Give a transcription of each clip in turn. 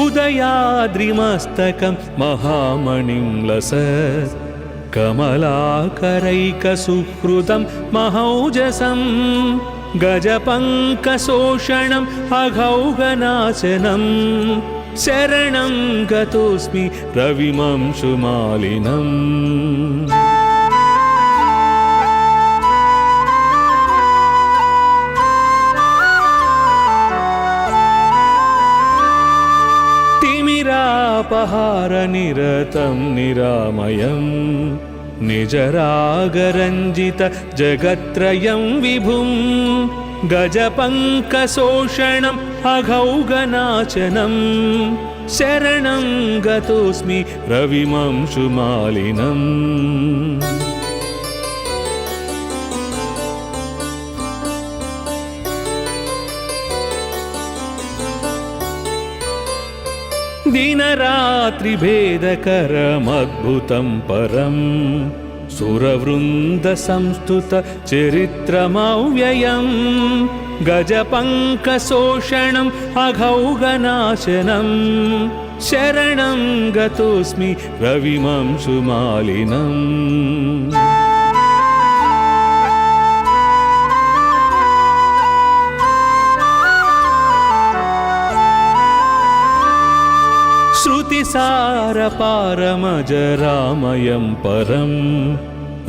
उदयाद्रिमस्तकं महामणिं लसत् कमलाकरैकसुहृदं महौजसं गजपङ्कशोषणम् अघौघनाशनं शरणं गतोऽस्मि रविमंशुमालिनम्। तिमिरापहारनिरतं निरामयं निजरागरञ्जित जगत्त्रयं विभुं गजपङ्कशोषणम् अघौघनाशनं शरणं गतोऽस्मि रविमंशुमालिनम्। दिनरात्रिभेदकरमद्भुतं परं सुरवृन्दसंस्तुतचरित्रमव्ययं गजपङ्कशोषणम् अघौघनाशनं शरणं गतोऽस्मि रविमंशुमालिनम्। श्रुतिसारपारमजरामयं परं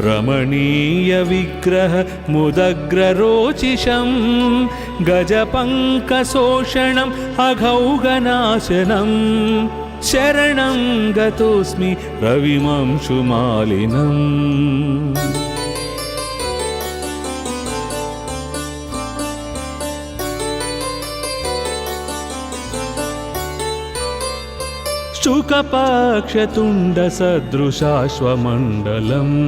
रमणीयविग्रह मुदग्ररोचिषं गजपङ्कशोषणम् अघौघनाशनं शरणं गतोऽस्मि रविमंशुमालिनम्। शुकपक्षतुण्डसदृशाश्वमण्डलम्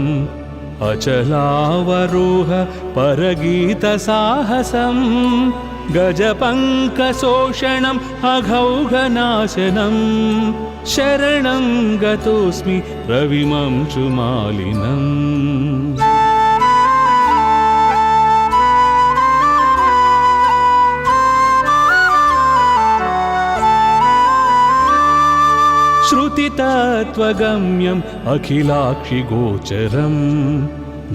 अचलावरोह परगीतसाहसं गजपङ्कशोषणम् अघौघनाशनं शरणं गतोऽस्मि रविमंशुमालिनम्। श्रुतितत्त्वगम्यम् अखिलाक्षिगोचरं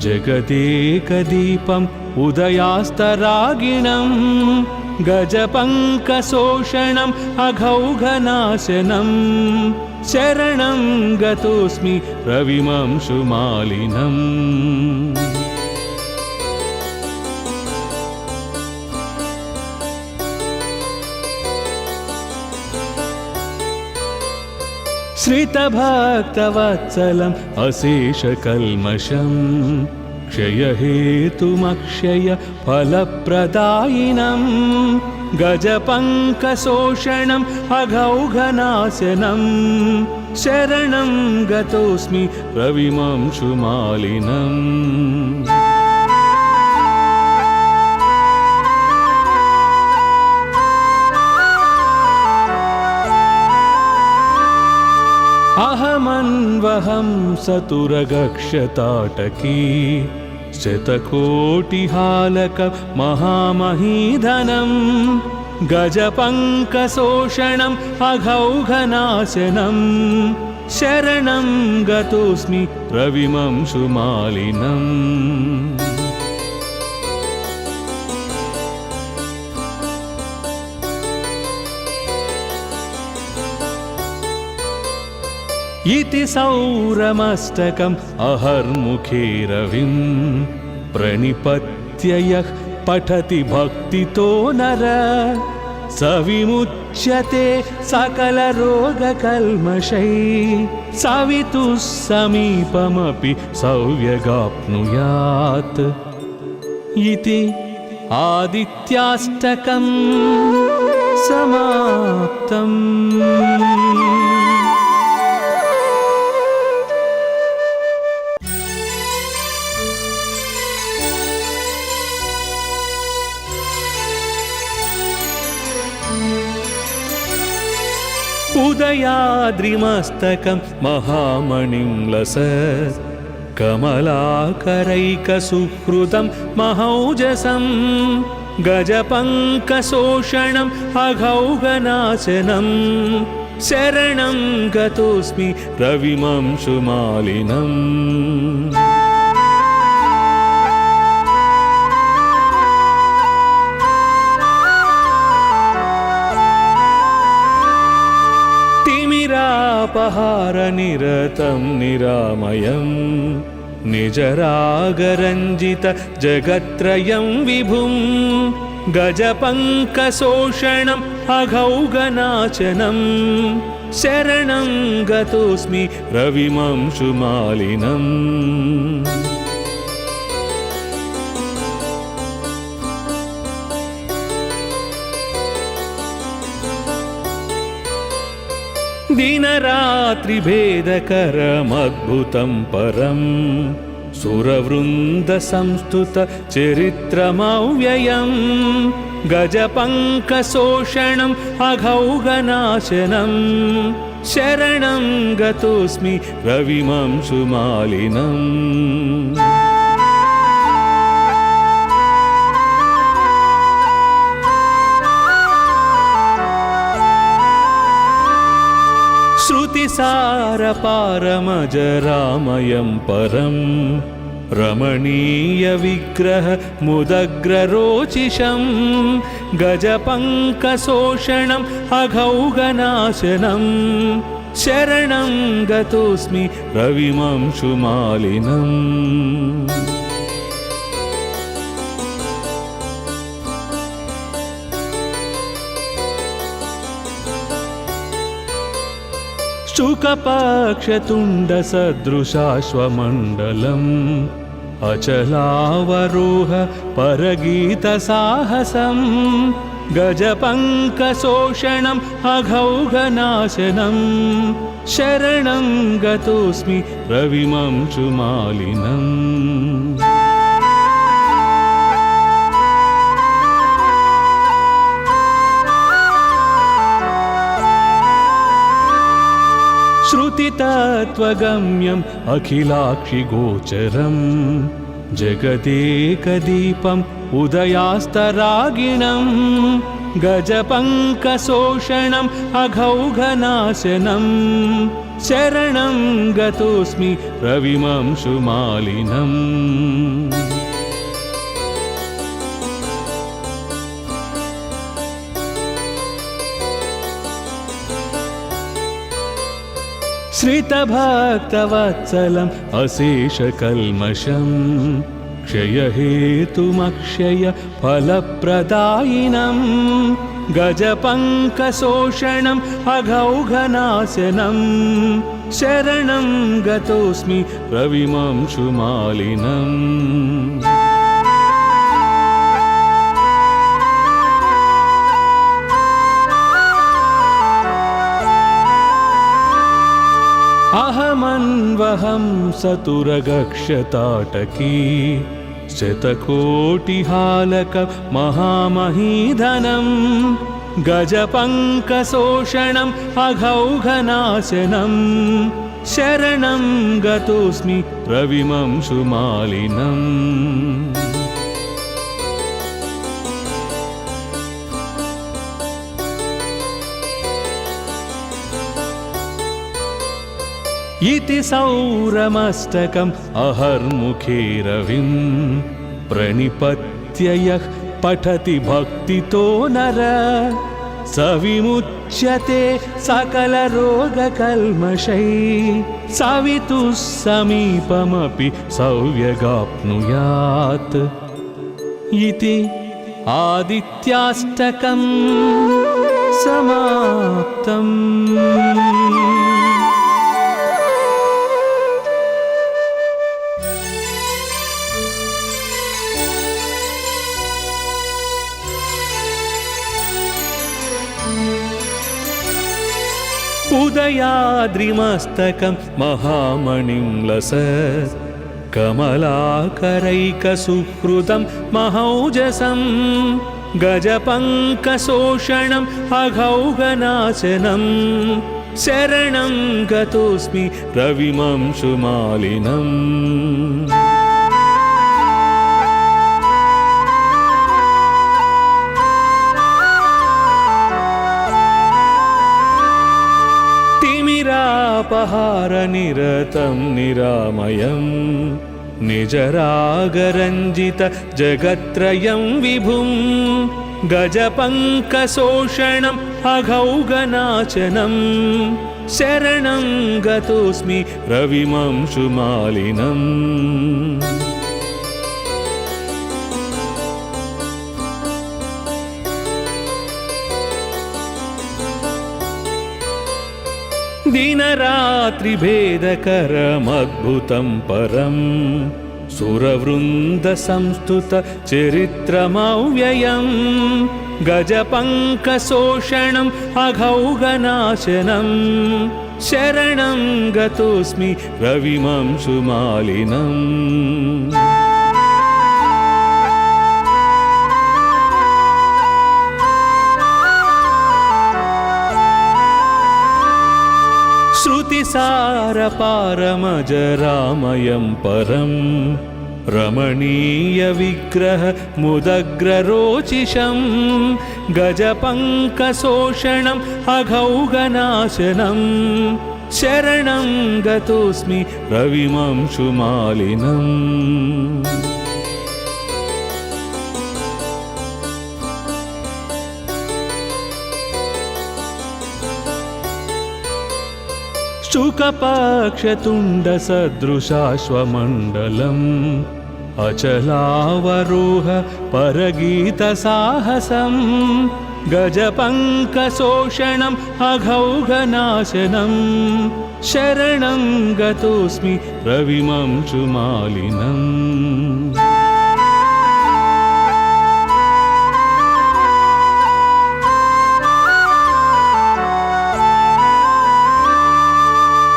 जगदेकदीपम् उदयास्तरागिणं गजपङ्कशोषणम् अघौघनाशनं शरणं गतोऽस्मि रविमंशुमालिनम्। श्रितभक्तवत्सलम् अशेषकल्मषं क्षयहेतुमक्षय फलप्रदायिनं गजपङ्कशोषणम् अघौघनाशनं शरणं गतोऽस्मि रविमंशुमालिनम्। अहमन्वहं सतुरगक्षताटकी शतकोटिहालक महामहीधनं गजपङ्कशोषणम् अघौघनाशनं शरणं गतोऽस्मि रविमंशुमालिनम्। इति सौरमस्तकम् अहर्मुखे रविं प्रणिपत्य यः पठति भक्तितो नर स विमुच्यते सकलरोगकल्मषैः सवितुः समीपमपि सौव्यगाप्नुयात्। इति आदित्याष्टकं समाप्तम्। उदयाद्रिमस्तकं महामणिं लसत् कमलाकरैकसुहृदं महौजसं गजपङ्कशोषणम् अघौघनाशनं शरणं गतोऽस्मि रविमंशुमालिनम् तिमिरापहारनिरतं निरामयम् निजरागरञ्जित जगत्त्रयं विभुं गजपङ्कशोषणम् अघौघनाशनं शरणं गतोऽस्मि रविमंशुमालिनम् दिनरात्रिभेदकरमद्भुतं परं सुरवृन्दसंस्तुत चरित्रमव्ययं गजपङ्कशोषणम् अघौघनाशनं शरणं गतोऽस्मि रविमंशुमालिनम् श्रुतिसारपारमजरामयं परं रमणीयविग्रह मुदग्ररोचिषं गजपङ्कशोषणम् अघौघनाशनं शरणं गतोऽस्मि रविमंशुमालिनम् शुकपक्षतुण्डसदृशाश्वमण्डलम् अचलावरोह परगीतसाहसं गजपङ्कशोषणम् अघौघनाशनं शरणं गतोऽस्मि रविमंशुमालिनम् श्रुतितत्त्वगम्यम् अखिलाक्षिगोचरं जगदेकदीपम् उदयास्तरागिणं गजपङ्कशोषणम् अघौघनाशनं शरणं गतोऽस्मि रविमंशुमालिनम् श्रितभक्तवत्सलम् अशेषकल्मषं क्षयहेतुमक्षय फलप्रदायिनं गजपङ्कशोषणम् अघौघनाशनं शरणं गतोऽस्मि रविमंशुमालिनम् अहमन्वहं सतुरगक्षताटकी शतकोटिहालक महामहीधनं गजपङ्कशोषणम् अघौघनाशनं शरणं गतोऽस्मि रविमंशुमालिनम् इति सौरमस्तकम् अहर्मुखे रविं प्रणिपत्य यः पठति भक्तितो नर स विमुच्यते सकलरोगकल्मषैः सवितुः समीपमपि सौव्यगाप्नुयात् इति आदित्याष्टकम् समाप्तम्। उदयाद्रिमस्तकं महामणिं लसत् कमलाकरैकसुहृदं महौजसं गजपङ्कशोषणम् अघौघनाशनं शरणं गतोऽस्मि रविमंशुमालिनम्। तिमिरापहारनिरतं निरामयं निजरागरञ्जित जगत्त्रयं विभुं गजपङ्कशोषणम् अघौगनाशनं शरणं गतोऽस्मि रविमंशुमालिनम् दिनरात्रिभेदकरमद्भुतं परं सुरवृन्दसंस्तुतचरित्रमव्ययं गजपङ्कशोषणम् अघौगनाशनं शरणं गतोऽस्मि रविमंशुमालिनम् श्रुतिसारपारमजरामयं परं रमणीयविग्रहमुदग्ररोचिषं गजपङ्कशोषणम् अघौगनाशनं शरणं गतोऽस्मि रविमंशुमालिनम् शुकपक्षतुण्डसदृशाश्वमण्डलम् अचलावरोह परगीतसाहसं गजपङ्कशोषणम् अघौगनाशनं शरणं गतोऽस्मि रविमंशुमालिनम्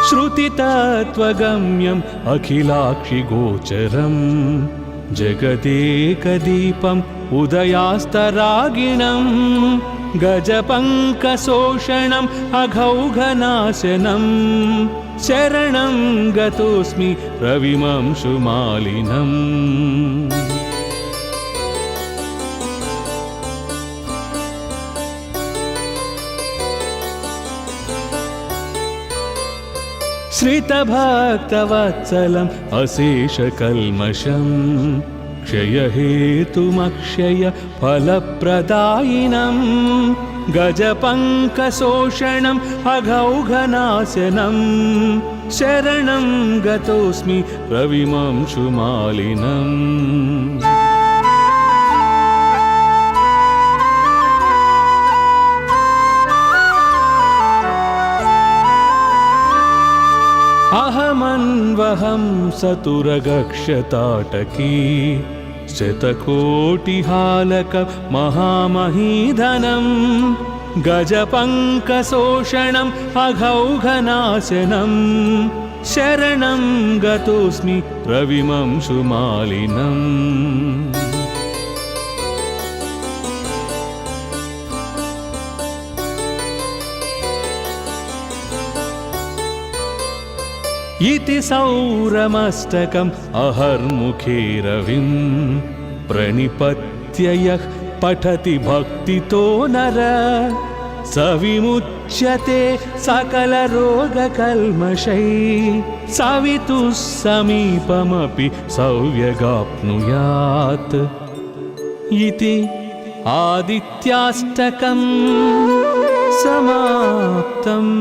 श्रुतितत्त्वगम्यम् अखिलाक्षिगोचरं जगदेकदीपम् उदयास्तरागिणं गजपङ्कशोषणम् अघौगनाशनं शरणं गतोऽस्मि रविमंशुमालिनम् श्रितभक्तवत्सलम् अशेषकल्मषं क्षयहेतुमक्षय फलप्रदायिनं गजपङ्कशोषणम् अघौगनाशनं शरणं गतोऽस्मि रविमंशुमालिनम् अहमन्वहं सतुरगक्षताटकी शतकोटिहालक महामहीधनं गजपङ्कशोषणम् अघौगनाशनं शरणं गतोऽस्मि रविमंशुमालिनम् इति सौरमस्तकम् अहर्मुखे रविं प्रणिपत्य यः पठति भक्तितो नर स विमुच्यते सकलरोगकल्मषैः सवितुः समीपमपि सौव्यगाप्नुयात् इति आदित्याष्टकं समाप्तम्।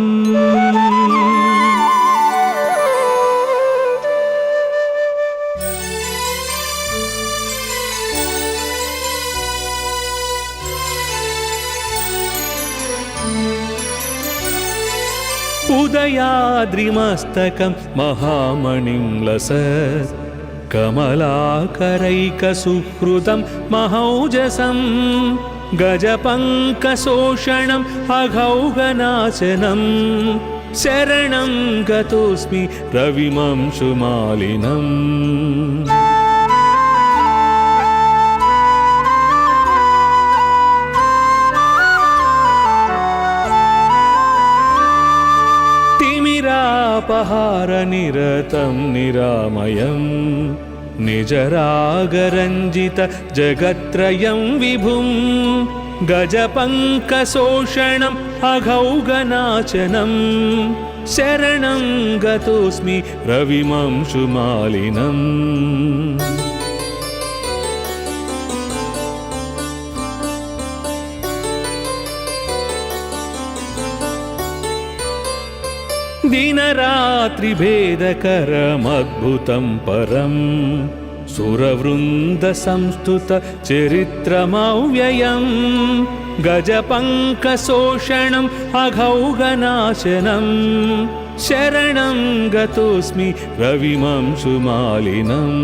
उदयाद्रिमस्तकं महामणिं लसत् कमलाकरैकसुहृदं महौजसं गजपङ्कशोषणम् अघौगनाशनं शरणं गतोऽस्मि रविमंशुमालिनम्। तिमिरापहारनिरतं निरामयं निजरागरञ्जित जगत्त्रयं विभुं गजपङ्कशोषणम् अघौगनाशनं शरणं गतोऽस्मि रविमंशुमालिनम् दिनरात्रिभेदकरमद्भुतं परम् सुरवृन्दसंस्तुतचरित्रमव्ययम् गजपङ्कशोषणम् अघौघनाशनम् शरणं गतोऽस्मि रविमंशुमालिनम्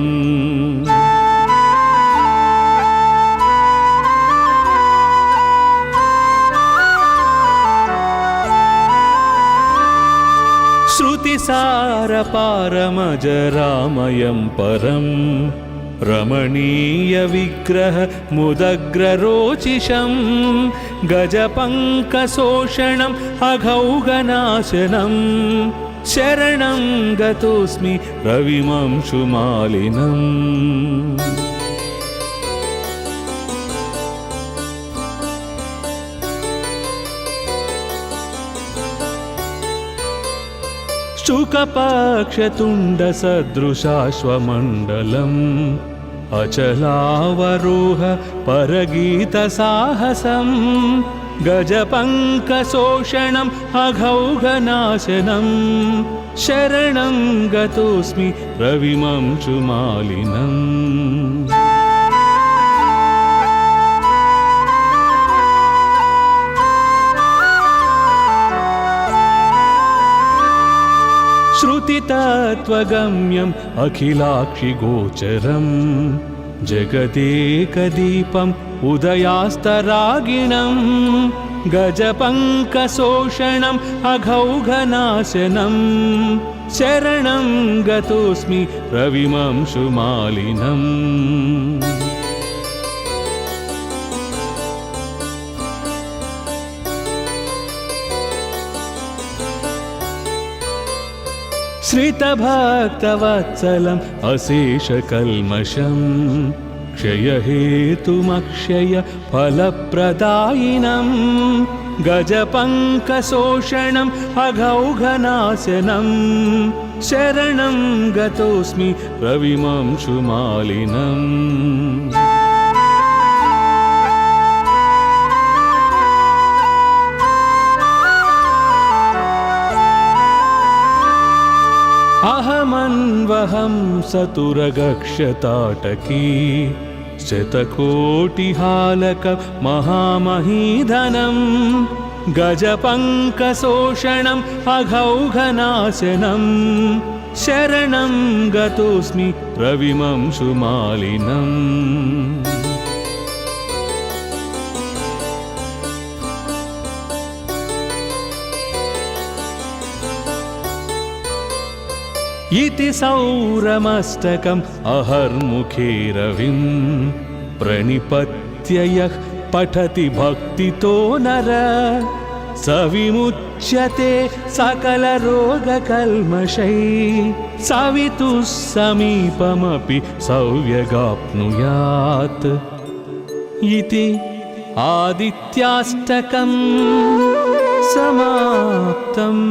श्रुतिसारपारमजरामयं परं रमणीयविग्रह मुदग्ररोचिषं गजपङ्कशोषणम् अघौघनाशनं शरणं गतोऽस्मि रविमंशुमालिनम् शुकपक्षतुण्डसदृशाश्वमण्डलम् अचलावरोह परगीतसाहसं गजपङ्कशोषणम् अघौघनाशनं शरणं गतोऽस्मि रविमंशुमालिनम् श्रुतितत्त्वगम्यम् अखिलाक्षिगोचरम् जगदेकदीपम् उदयास्तरागिणम् गजपङ्कशोषणम् अघौघनाशनं शरणं गतोऽस्मि रविमंशुमालिनम् श्रितभक्तवत्सलम् अशेषकल्मषम् क्षयहेतुमक्षय फलप्रदायिनं गजपङ्कशोषणम् अघौघनाशनं शरणं गतोऽस्मि रविमंशुमालिनम् अहमन्वहं सतुरगक्षताटकी शतकोटिहालक महामहीधनं गजपङ्कशोषणम् अघौघनाशनं शरणं गतोऽस्मि रविमंशुमालिनम् इति सौरमष्टकम् अहर्मुखे रविं प्रणिपत्य यः पठति भक्तितो नर स विमुच्यते सकलरोगकल्मषैः सवितुः समीपमपि सौव्यगाप्नुयात् इति आदित्याष्टकम् समाप्तम्।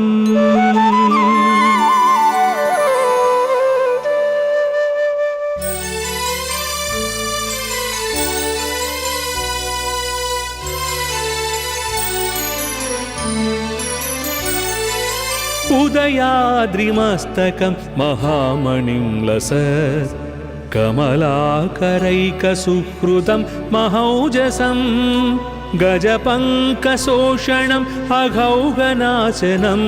उदयाद्रिमस्तकं महामणिं लसत् कमलाकरैकसुहृदं महौजसं गजपङ्कशोषणम् अघौघनाशनं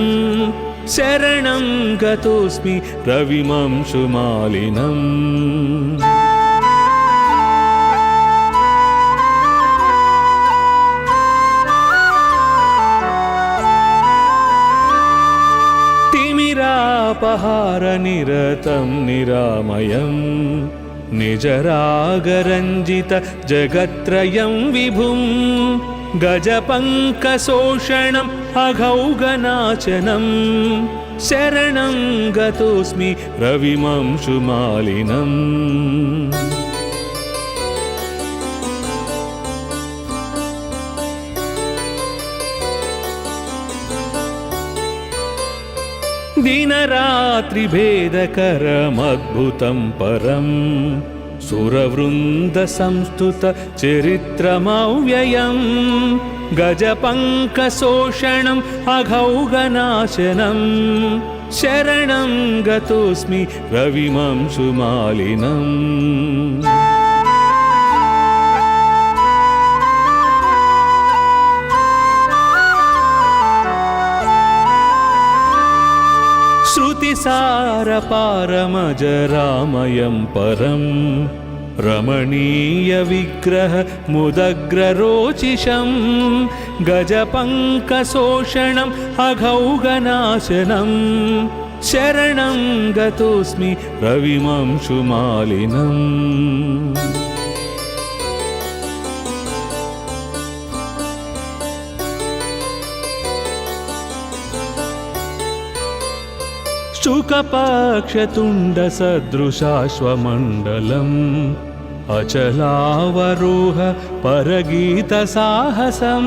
शरणं गतोऽस्मि रविमंशुमालिनम्। तिमिरापहारनिरतं निरामयं निजरागरञ्जित जगत्त्रयं विभुं गजपङ्कशोषणम् अघौघनाशनं शरणं गतोऽस्मि रविमंशुमालिनम्। दिनरात्रिभेदकरमद्भुतं परं सुरवृन्दसंस्तुतचरित्रमव्ययं गजपङ्कशोषणम् अघौघनाशनं शरणं गतोऽस्मि रविमंशुमालिनम्। श्रुतिसारपारमजरामयं परं रमणीयविग्रहमुदग्ररोचिषं गजपङ्कशोषणम् अघौघनाशनं शरणं गतोऽस्मि रविमंशुमालिनम्। शुकपक्षतुण्डसदृशाश्वमण्डलम् अचलावरोह परगीतसाहसं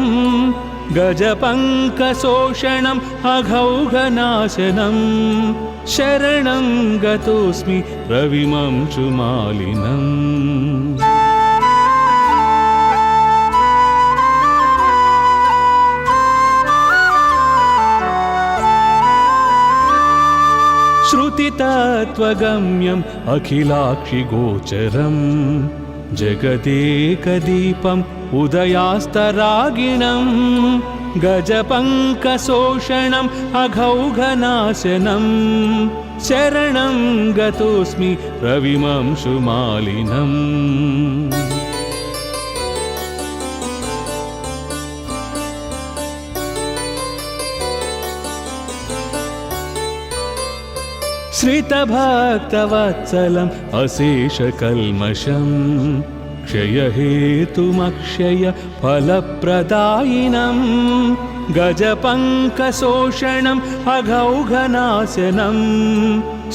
गजपङ्कशोषणम् अघौघनाशनं शरणं गतोऽस्मि रविमंशुमालिनम्। श्रुतितत्त्वगम्यम् अखिलाक्षिगोचरं जगदेकदीपम् उदयास्तरागिणं गजपङ्कशोषणम् अघौघनाशनं शरणं गतोऽस्मि रविमंशुमालिनम्। श्रितभक्तवत्सलम् अशेषकल्मषं क्षयहेतुमक्षय फलप्रदायिनं गजपङ्कशोषणम् अघौघनाशनं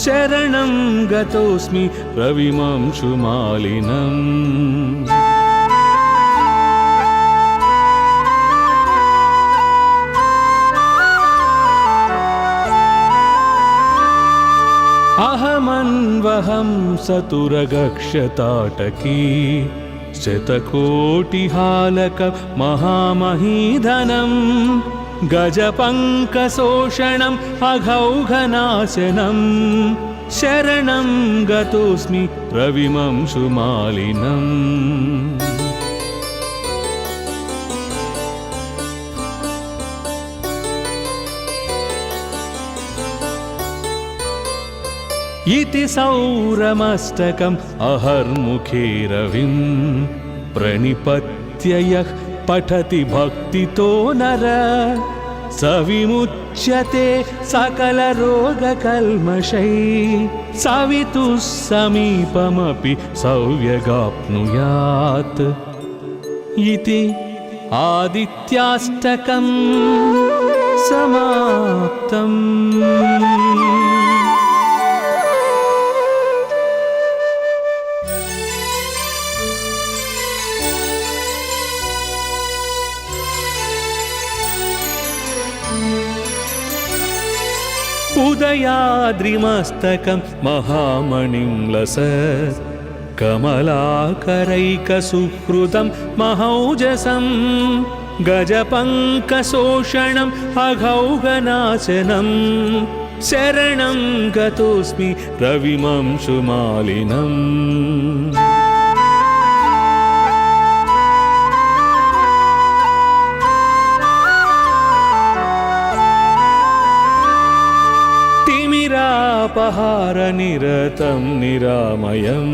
शरणं गतोऽस्मि रविमंशुमालिनम्। अहमन्वहं सतुरगक्षताटकी शतकोटिहालक महामहीधनं गजपङ्कशोषणम् अघौघनाशनं शरणं गतोऽस्मि रविमंशुमालिनम्। इति सौरमस्तकम् अहर्मुखे रविं प्रणिपत्य यः पठति भक्तितो नर स विमुच्यते सकलरोगकल्मषैः सवितुः समीपमपि सौव्यगाप्नुयात् इति आदित्याष्टकम् समाप्तम्। उदयाद्रिमस्तकं महामणिं लसत् कमलाकरैकसुहृदं महौजसं गजपङ्कशोषणम् अघौघनाशनं शरणं गतोऽस्मि रविमंशुमालिनम्। तिमिरापहारनिरतं निरामयं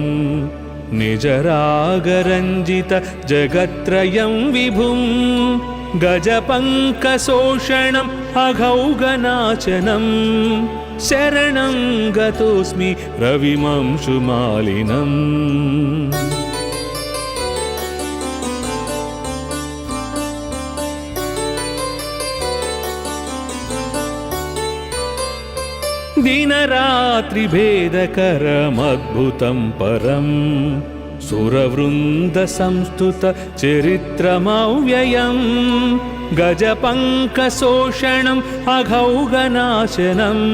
निजरागरञ्जित जगत्त्रयं विभुं गजपङ्कशोषणम् अघौघनाशनं शरणं गतोऽस्मि रविमंशुमालिनम्। दिनरात्रिभेदकरमद्भुतं परं सुरवृन्दसंस्तुत चरित्रमव्ययम् गजपङ्कशोषणम् अघौघनाशनम्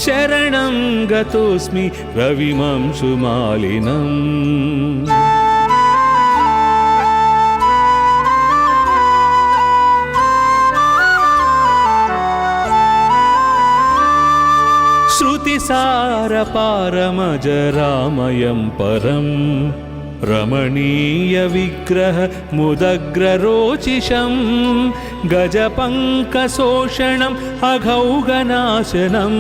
शरणं गतोऽस्मि रविमंशुमालिनम् श्रुतिसारपारमजरामयं परं रमणीयविग्रह मुदग्ररोचिषं गजपङ्कशोषणम् अघौघनाशनं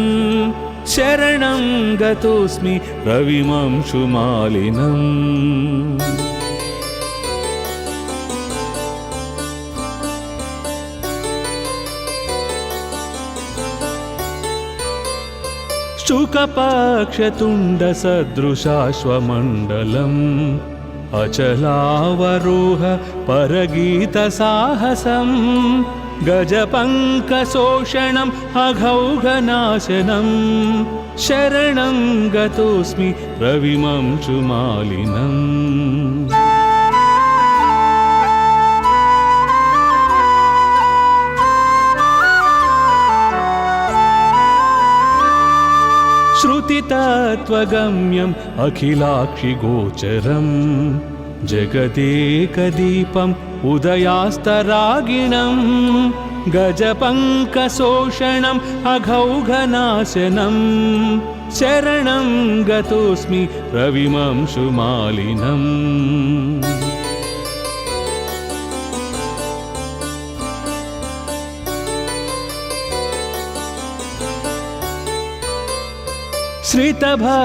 शरणं गतोऽस्मि रविमंशुमालिनम् शुकपक्षतुण्डसदृशाश्वमण्डलम् अचलावरोह परगीतसाहसम् गजपङ्कशोषणम् अघौघनाशनम् शरणं गतोऽस्मि रविमंशुमालिनम् श्रुतितत्त्वगम्यम् अखिलाक्षिगोचरम् जगदेकदीपम् उदयास्तरागिणम् गजपङ्कशोषणम् अघौघनाशनम् शरणं गतोऽस्मि रविमंशुमालिनम्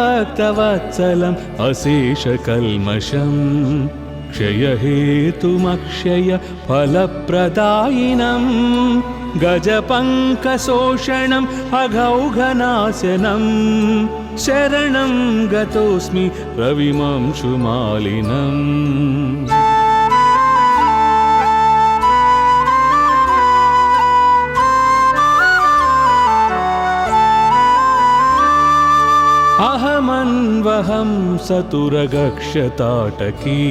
श्रितभक्तवत्सलम् अशेषकल्मषम् क्षयहेतुमक्षय फलप्रदायिनम् गजपङ्कशोषणम् अघौघनाशनम् शरणं गतोऽस्मि रविमंशुमालिनम् अहमन्वहं सतुरगक्षताटकी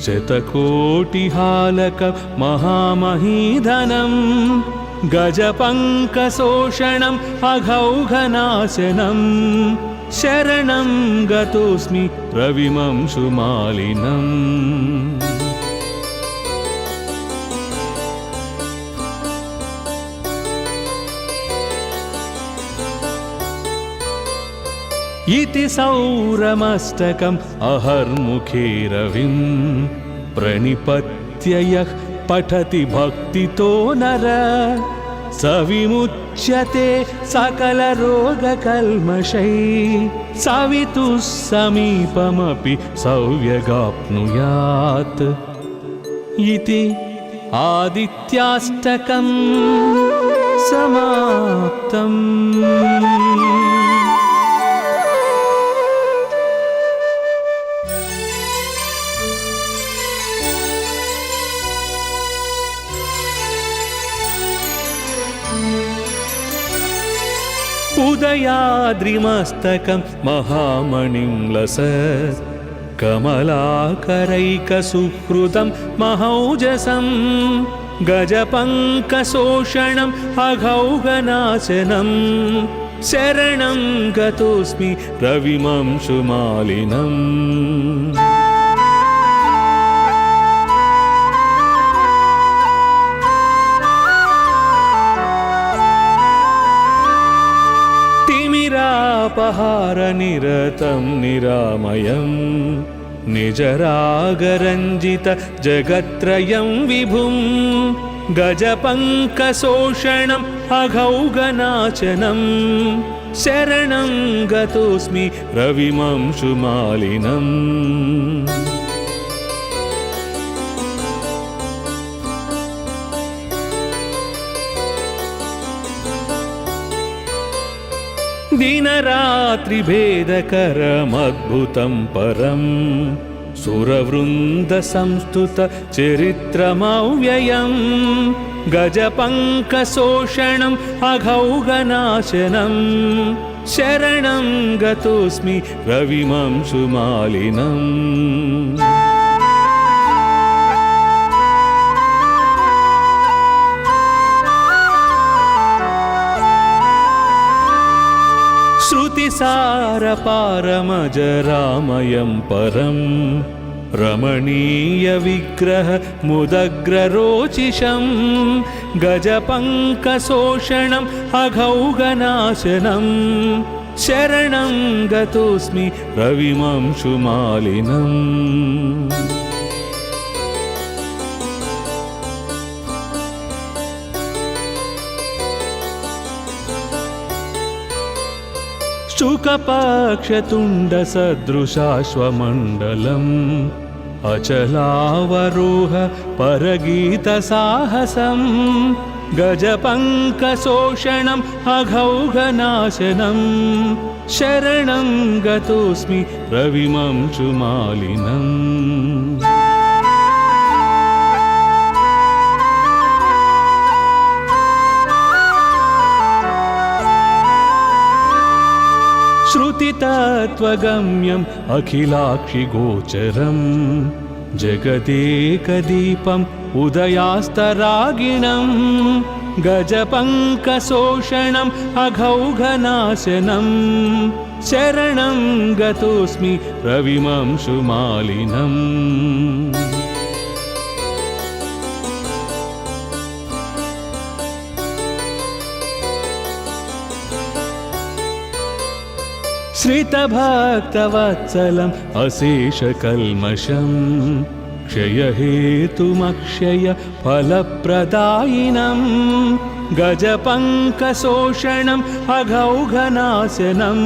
शतकोटिहालक महामहीधनं गजपङ्कशोषणम् अघौघनाशनं शरणं गतोऽस्मि रविमंशुमालिनम् इति सौरमस्तकम् अहर्मुखे रविं प्रणिपत्य यः पठति भक्तितो नर स विमुच्यते सकलरोगकल्मषैः सवितुः समीपमपि सौव्यगाप्नुयात् इति आदित्याष्टकं समाप्तम्। उदयाद्रिमस्तकं महामणिं लसत् कमलाकरैकसुहृदं महौजसं गजपङ्कशोषणम् अघौघनाशनं शरणं गतोऽस्मि रविमंशुमालिनम्। तिमिरापहारनिरतं निरामयं निजरागरञ्जित जगत्त्रयं विभुं गजपङ्कशोषणम् अघौघनाशनं शरणं गतोऽस्मि रविमंशुमालिनम्। दिनरात्रिभेदकरमद्भुतं परं सुरवृन्दसंस्तुत चरित्रमव्ययं गजपङ्कशोषणम् अघौघनाशनं शरणं गतोऽस्मि रविमंशुमालिनम् श्रुतिसारपारमजरामयं परं रमणीयविग्रह मुदग्ररोचिषं गजपङ्कशोषणम् अघौघनाशनं शरणं गतोऽस्मि रविमंशुमालिनम् शुकपक्षतुण्डसदृशाश्वमण्डलम् अचलावरोह परगीतसाहसं गजपङ्कशोषणम् अघौघनाशनं शरणं गतोऽस्मि रविमंशुमालिनम् श्रुतितत्त्वगम्यम् अखिलाक्षिगोचरम् जगदेकदीपम् उदयास्तरागिणम् गजपङ्कशोषणम् अघौघनाशनं शरणं गतोऽस्मि रविमंशुमालिनम् श्रितभक्तवत्सलम् अशेषकल्मषं क्षयहेतुमक्षय फलप्रदायिनं गजपङ्कशोषणम् अघौघनाशनं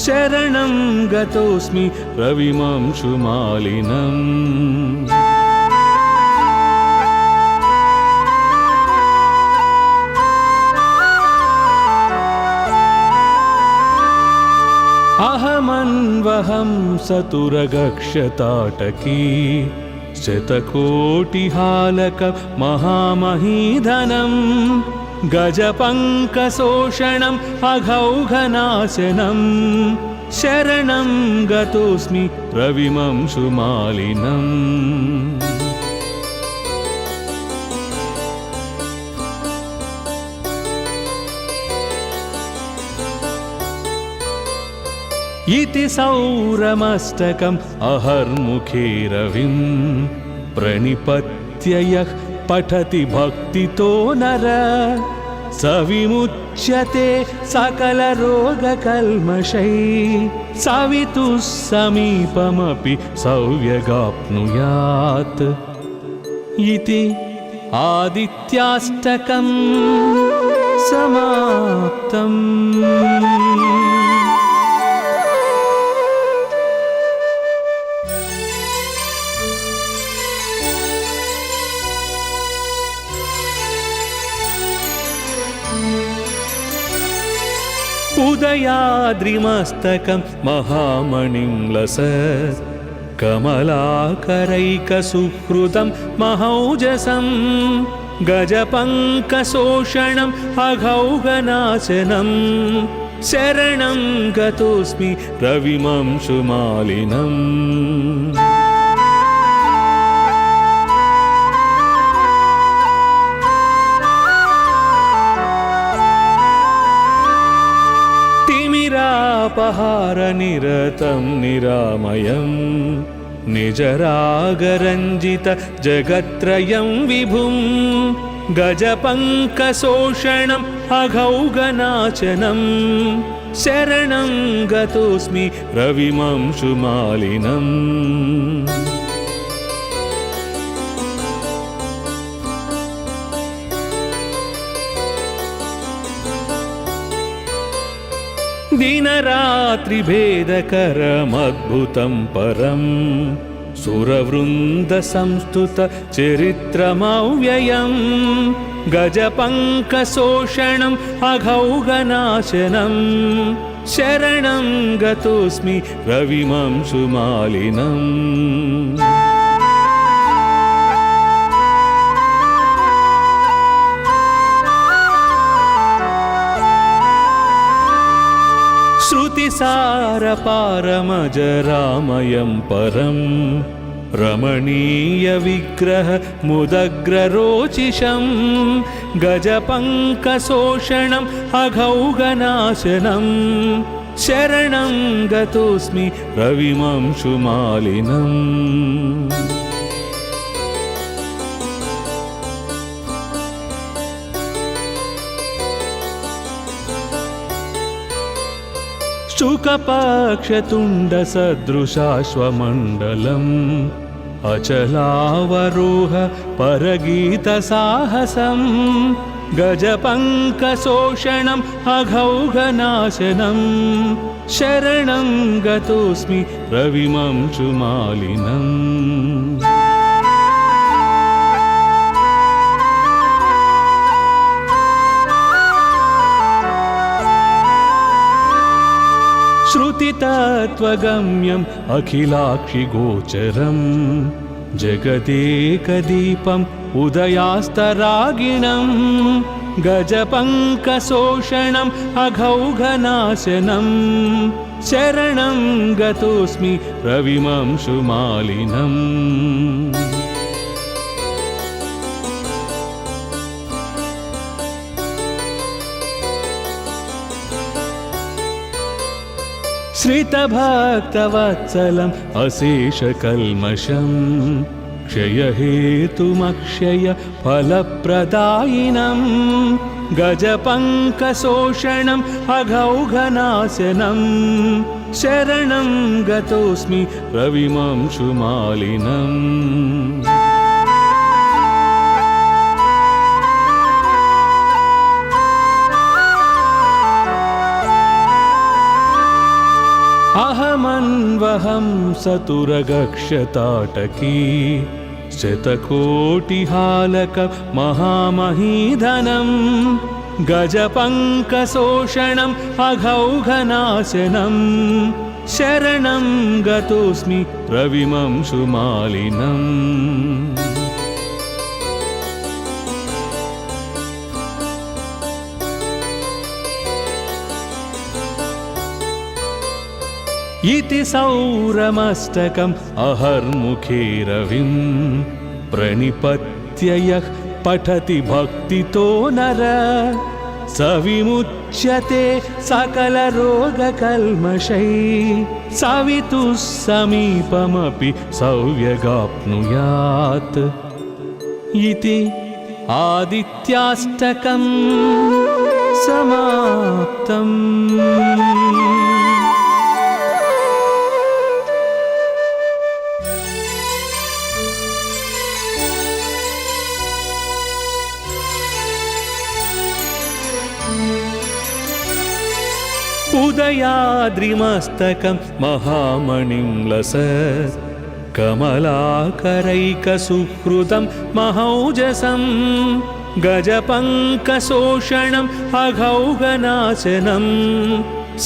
शरणं गतोऽस्मि रविमंशुमालिनम् अहमन्वहं सतुरगक्षताटकी शतकोटिहालक महामहीधनं गजपङ्कशोषणम् अघौघनाशनं शरणं गतोऽस्मि रविमंशुमालिनम् इति सौरमस्तकम् अहर्मुखे रविं प्रणिपत्य यः पठति भक्तितो नर स विमुच्यते सकलरोगकल्मषैः सवितुः समीपमपि सौव्यगाप्नुयात् इति आदित्याष्टकम् समाप्तम्। उदयाद्रिमस्तकं महामणिं लसत् कमलाकरैकसुहृदं महौजसं गजपङ्कशोषणम् अघौघनाशनं शरणं गतोऽस्मि रविमंशुमालिनम् अपहारनिरतं निरामयं निजरागरञ्जित जगत्त्रयं विभुं गजपङ्कशोषणम् अघौघनाशनं शरणं गतोऽस्मि रविमंशुमालिनम् दिनरात्रिभेदकरमद्भुतं परं सुरवृन्दसंस्तुतचरित्रमव्ययं गजपङ्कशोषणम् अघौघनाशनं शरणं गतोऽस्मि रविमंशुमालिनम् श्रुतिसारपारमजरामयं परं रमणीयविग्रहमुदग्ररोचिषं गजपङ्कशोषणम् अघौघनाशनं शरणं गतोऽस्मि रविमंशुमालिनम्। शुकपक्षतुण्डसदृशाश्वमण्डलम् अचलावरोह परगीतसाहसं गजपङ्कशोषणम् अघौघनाशनं शरणं गतोऽस्मि रविमंशुमालिनम्। श्रुतितत्त्वगम्यम् अखिलाक्षिगोचरम् जगदेकदीपम् उदयास्तरागिणम् गजपङ्कशोषणम् अघौघनाशनं शरणं गतोऽस्मि रविमंशुमालिनम्। श्रितभक्तवत्सलम् अशेषकल्मषम् क्षयहेतुमक्षय फलप्रदायिनं गजपङ्कशोषणम् अघौघनाशनं शरणं गतोऽस्मि रविमंशुमालिनम्। अहमन्वहं सतुरगक्षताटकी शतकोटिहालक महामहीधनं गजपङ्कशोषणम् अघौघनाशनं शरणं गतोऽस्मि रविमंशुमालिनम्। इति सौरमस्तकम् अहर्मुखे रविं प्रणिपत्य यः पठति भक्तितो नर स विमुच्यते सकलरोगकल्मषैः सवितुः समीपमपि सौव्यगाप्नुयात्। इति आदित्याष्टकं समाप्तम्। उदयाद्रिमस्तकं महामणिं लसत् कमलाकरैकसुहृदं महौजसं गजपङ्कशोषणम् अघौघनाशनं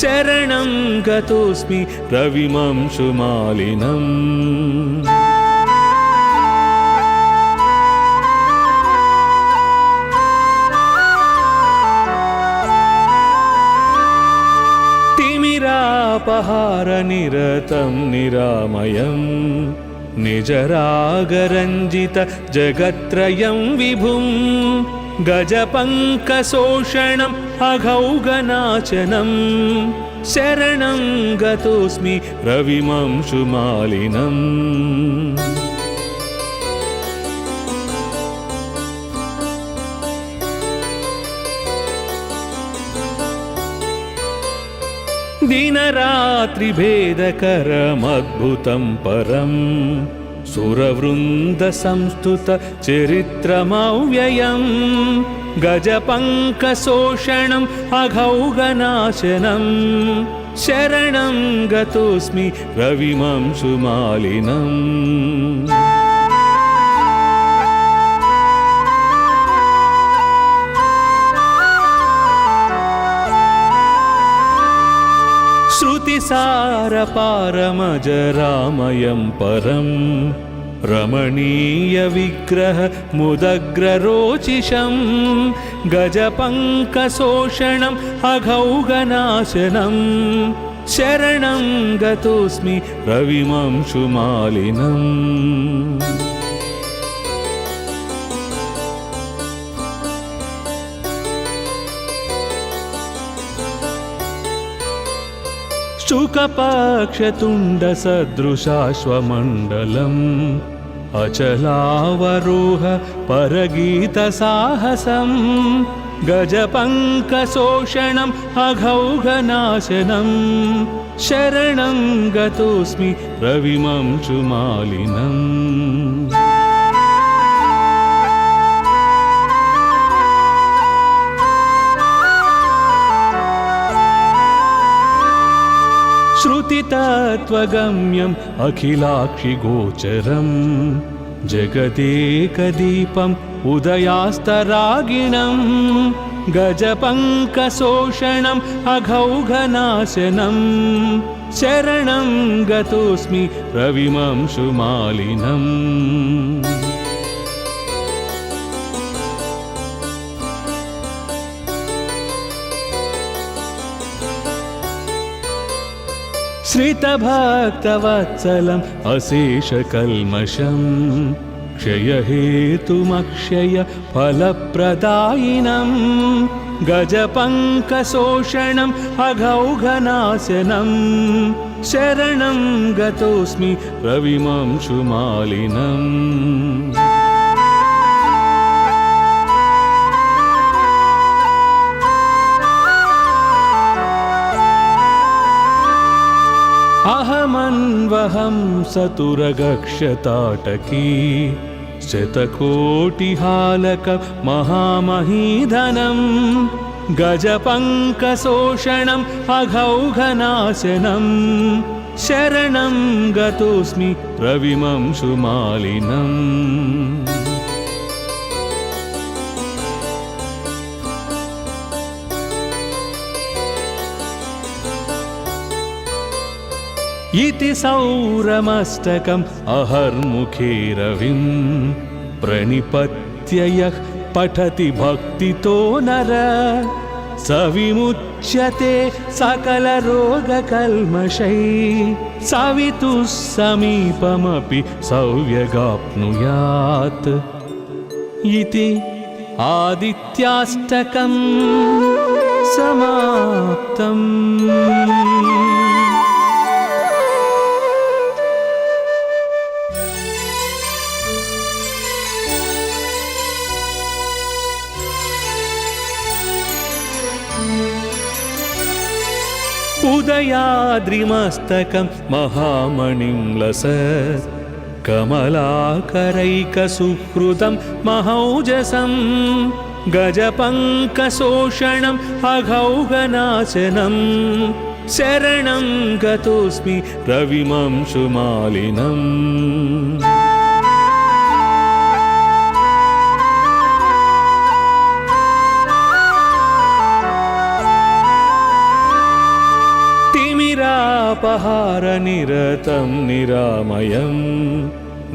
शरणं गतोऽस्मि रविमंशुमालिनम्। तिमिरापहारनिरतं निरामयं निजरागरञ्जित जगत्त्रयं विभुं गजपङ्कशोषणम् अघौघनाशनं शरणं गतोऽस्मि रविमंशुमालिनम्। दिनरात्रिभेदकरमद्भुतं परं सुरवृन्दसंस्तुतचरित्रमव्ययं गजपङ्कशोषणम् अघौघनाशनं शरणं गतोऽस्मि रविमंशुमालिनम्। श्रुतिसारपारमजरामयं परं रमणीयविग्रहमुदग्ररोचिषं गजपङ्कशोषणम् अघौघनाशनं शरणं गतोऽस्मि रविमंशुमालिनम्। शुकपक्षतुण्डसदृशाश्वमण्डलम् अचलावरोह परगीतसाहसम् गजपङ्कशोषणम् अघौघनाशनम् शरणं गतोऽस्मि रविमंशुमालिनम्। श्रुतितत्त्वगम्यम् अखिलाक्षिगोचरम् जगदेकदीपम् उदयास्तरागिणम् गजपङ्कशोषणम् अघौघनाशनम् शरणं गतोऽस्मि रविमंशुमालिनम्। श्रितभक्तवत्सलम् अशेषकल्मषम् क्षयहेतुमक्षय फलप्रदायिनम् गजपङ्कशोषणम् अघौघनाशनम् शरणं गतोऽस्मि रविमंशुमालिनम्। अहमन्वहं सतुरगक्षताटकी शतकोटिहालक महामहीधनं गजपङ्कशोषणम् अघौघनाशनम् शरणं गतोऽस्मि रविमंशुमालिनम्। इति सौरमष्टकम् अहर्मुखे रविम् प्रणिपत्य यः पठति भक्तितो नर स विमुच्यते सकलरोगकल्मषैः सवितुः समीपमपि सौव्यगाप्नुयात् इति आदित्याष्टकम् समाप्तम्। उदयाद्रिमस्तकं महामणिं लसत् कमलाकरैकसुहृदं महौजसं गजपङ्कशोषणम् अघौघनाशनम् शरणं गतोऽस्मि रविमंशुमालिनम्। तिमिरापहारनिरतं निरामयम्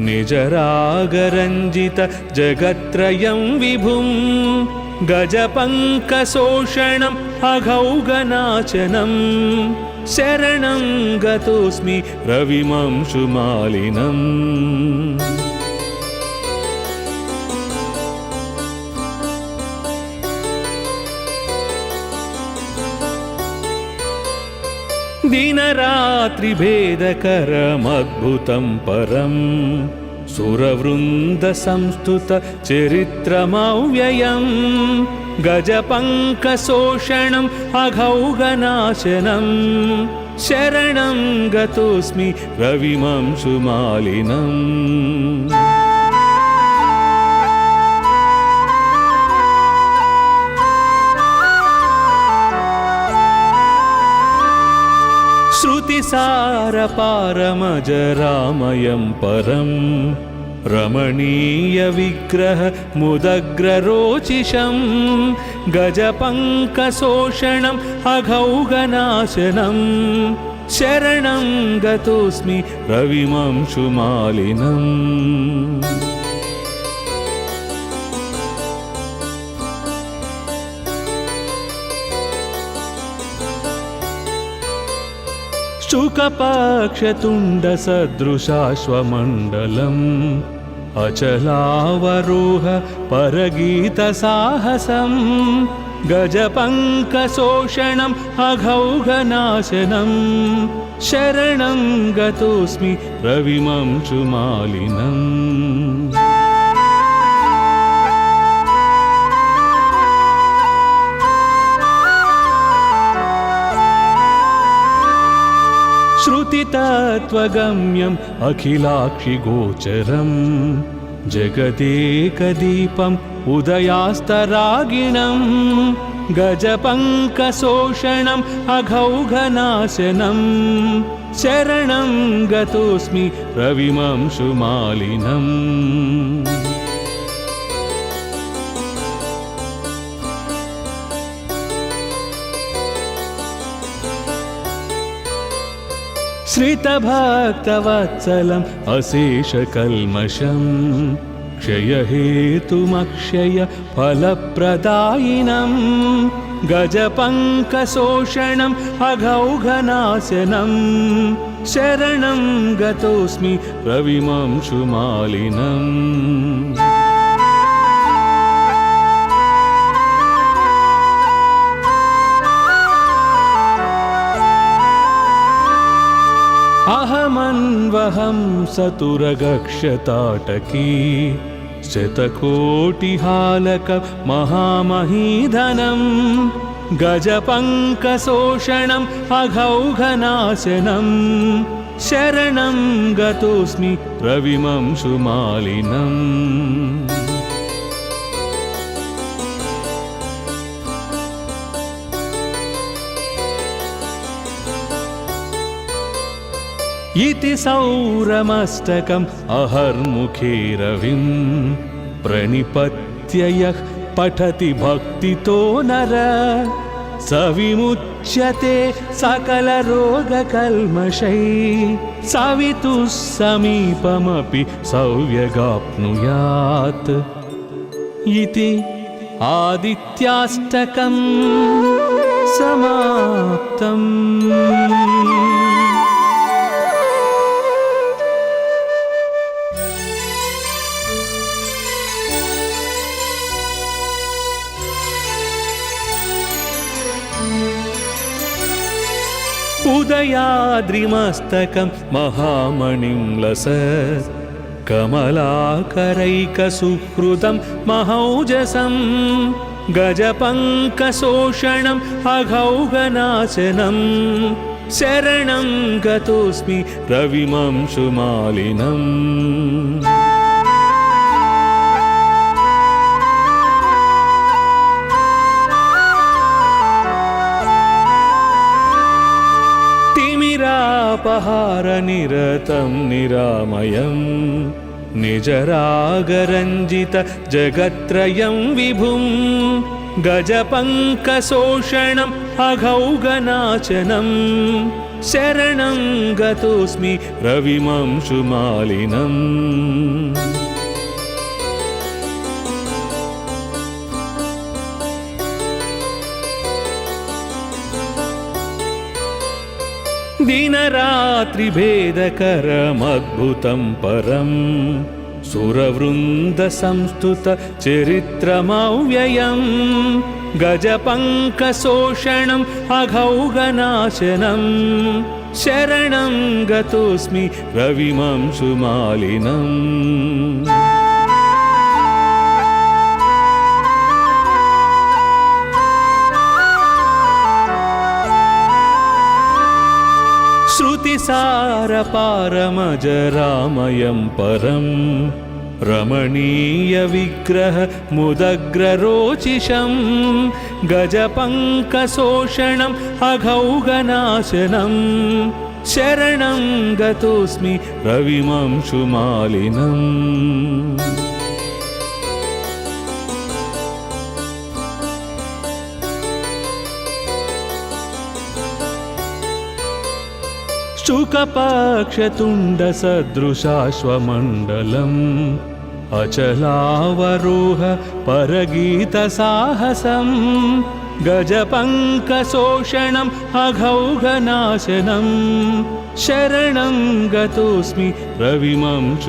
निजरागरञ्जित जगत्त्रयं विभुम् गजपङ्कशोषणम् अघौघनाशनम् शरणं गतोऽस्मि रविमंशुमालिनम्। दिनरात्रिभेदकरमद्भुतं परं सुरवृन्दसंस्तुतचरित्रमव्ययम् गजपङ्कशोषणम् अघौघनाशनम् शरणं गतोऽस्मि रविमंशुमालिनम्। श्रुतिसारपारमजरामयं परं रमणीयविग्रह मुदग्ररोचिषं गजपङ्कशोषणम् अघौघनाशनम् शरणं गतोऽस्मि रविमंशुमालिनम्। शुकपक्षतुण्डसदृशाश्वमण्डलम् अचलावरोह परगीतसाहसम् गजपङ्कशोषणम् अघौघनाशनम् शरणं गतोऽस्मि रविमंशुमालिनम्। श्रुतितत्त्वगम्यम् अखिलाक्षिगोचरम् जगदेकदीपम् उदयास्तरागिणम् गजपङ्कशोषणम् अघौघनाशनम् शरणं गतोऽस्मि रविमंशुमालिनम्। श्रितभक्तवत्सलम् अशेषकल्मषम् क्षयहेतुमक्षय फलप्रदायिनम् गजपङ्कशोषणम् अघौघनाशनम् शरणं गतोऽस्मि रविमंशुमालिनम्। अहमन्वहं सतुरगक्षताटकी शतकोटिहालक महामहीधनं गजपङ्कशोषणम् अघौघनाशनम् शरणं गतोऽस्मि रविमंशुमालिनम्। इति सौरमस्तकम् अहर्मुखे रविं प्रणिपत्य यः पठति भक्तितो नर स विमुच्यते सकलरोगकल्मषैः सवितुः समीपमपि सौव्यगाप्नुयात्। इति आदित्याष्टकम् समाप्तम्। उदयाद्रिमस्तकं महामणिं लसत् कमलाकरैकसुहृदं महौजसं गजपङ्कशोषणम् अघौघनाशनम् शरणं गतोऽस्मि रविमंशुमालिनम्। तिमिरापहारनिरतं निरामयं निजरागरञ्जित जगत्त्रयं विभुं गजपङ्कशोषणम् अघौघनाशनम् शरणं गतोऽस्मि रविमंशुमालिनम्। दिनरात्रिभेदकरमद्भुतं परम् सुरवृन्दसंस्तुत चरित्रमव्ययम् गजपङ्कशोषणम् अघौघनाशनम् शरणं गतोऽस्मि रविमंशुमालिनम्। श्रुतिसारपारमजरामयं परं रमणीयविग्रह मुदग्ररोचिषं गजपङ्कशोषणम् अघौघनाशनम् शरणं गतोऽस्मि रविमंशुमालिनम्। शुकपक्षतुण्डसदृशाश्वमण्डलम् अचलावरोह परगीतसाहसम् गजपङ्कशोषणम् अघौघनाशनम् शरणं गतोऽस्मि रविमंशुमालिनम्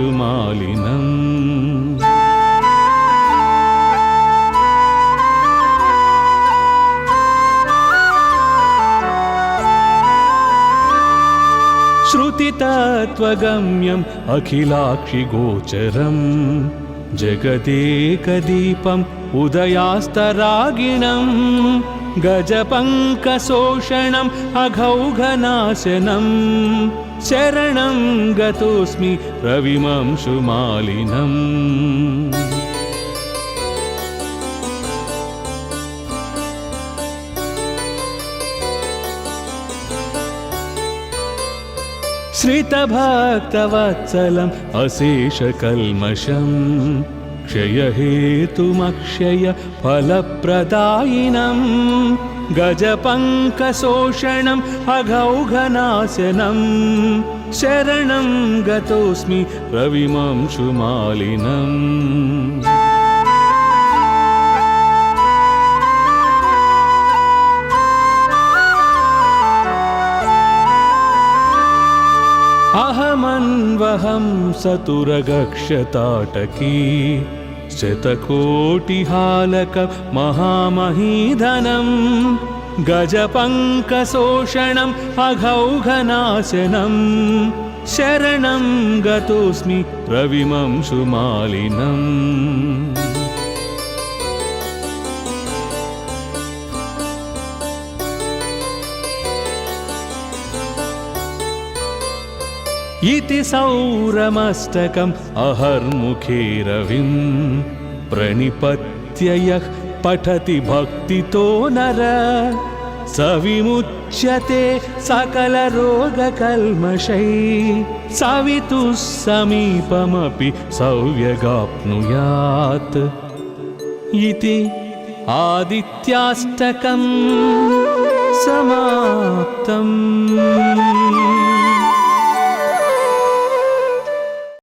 श्रुतितत्त्वगम्यम् अखिलाक्षिगोचरम् जगदेकदीपम् उदयास्तरागिणम् गजपङ्कशोषणम् अघौघनाशनम् शरणं गतोऽस्मि रविमंशुमालिनम् श्रितभक्तवत्सलम् अशेषकल्मषम् क्षयहेतुमक्षय फलप्रदायिनम् गजपङ्कशोषणम् अघौघनाशनम् शरणं गतोऽस्मि रविमंशुमालिनम् अहमन्वहं सतुरगक्षताटकी शतकोटिहालक महामहीधनं गजपङ्कशोषणम् अघौघनाशनं शरणं गतोऽस्मि रविमंशुमालिनम् इति सौरमष्टकम् अहर्मुखे रविं प्रणिपत्य यः पठति भक्तितो नर स विमुच्यते सकलरोगकल्मषैः सवितुः समीपमपि सौव्यगाप्नुयात् इति आदित्याष्टकम् समाप्तम्।